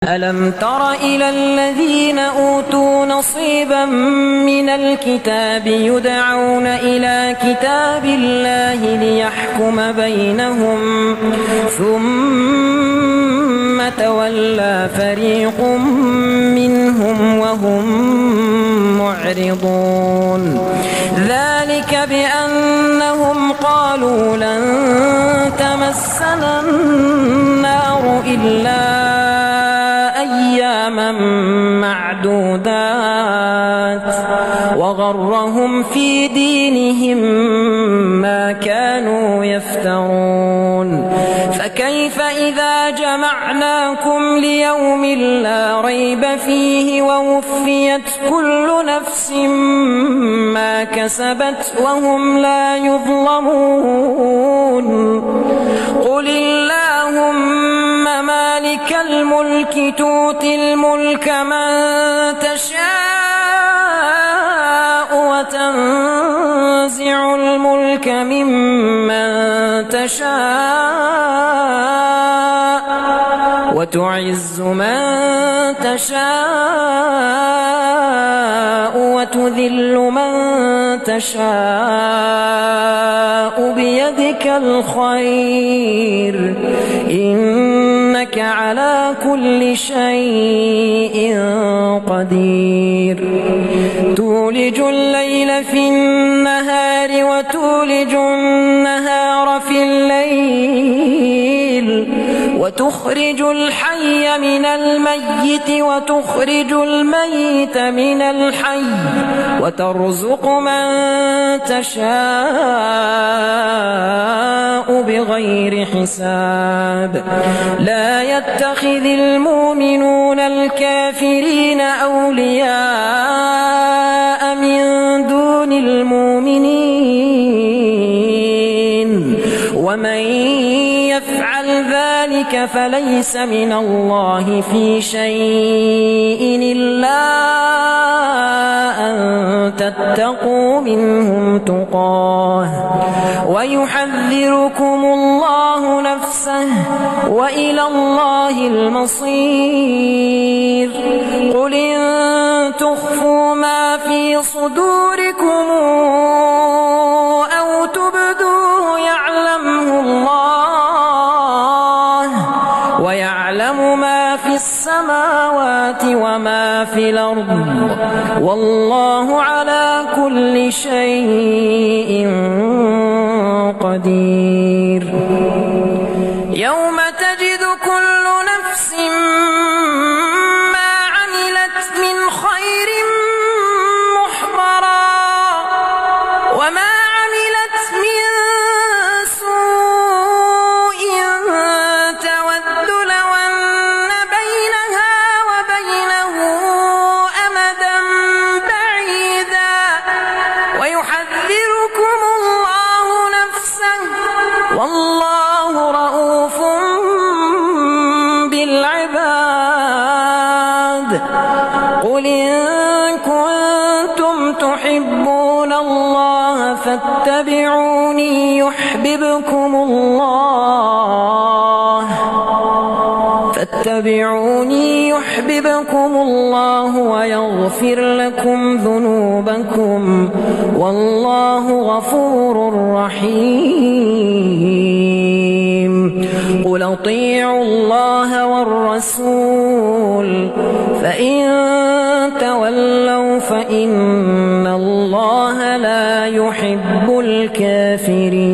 ألم تر إلى الذين أوتوا نصيبا من الكتاب يدعون إلى كتاب الله ليحكم بينهم ثم تولى فريق منهم وهم معرضون ذلك بأنهم قالوا لن تمسنا النار إلا أياما معدودات وغرهم في دينهم ما كانوا يفترون فكيف إذا جمعناكم ليوم لا ريب فيه ووفيت كل نفس ما كسبت وهم لا يظلمون قل اللهم مالك الملك تؤتي الملك من تشاء وتنزع الملك ممن تشاء وتعز من تشاء وتذل من تشاء بيدك الخير إنك على كل شيء قدير تولج الليل في النهار وتولج النهار في الليل وتخرج الحي من الميت وتخرج الميت من الحي وترزق من تشاء بغير حساب لا يتخذ المؤمنون الكافرين أولياء من دون المؤمنين ومن يفعل ذلك فليس من الله في شيء إلا أن تتقوا منهم تقاه ويحذركم الله نفسه وإلى الله المصير قل إن تخفوا ما في صدوركم أو تبدوه يعلمه الله ويعلم ما في السماوات وما في الأرض والله على كل شيء قدير يوم تجد كل نفس ما عملت من خير محضرا وما عملت من سوء تود لو أن بينها وبينه أمدا بعيدا ويحذركم الله نفسه والله رؤوف بالعباد قل إن كنتم تحبون الله فاتبعوني يحببكم الله ويغفر لكم ذنوبكم والله غفور رحيم قل اطيعوا الله والرسول فإن تولوا فإن الله لا يحب الكافرين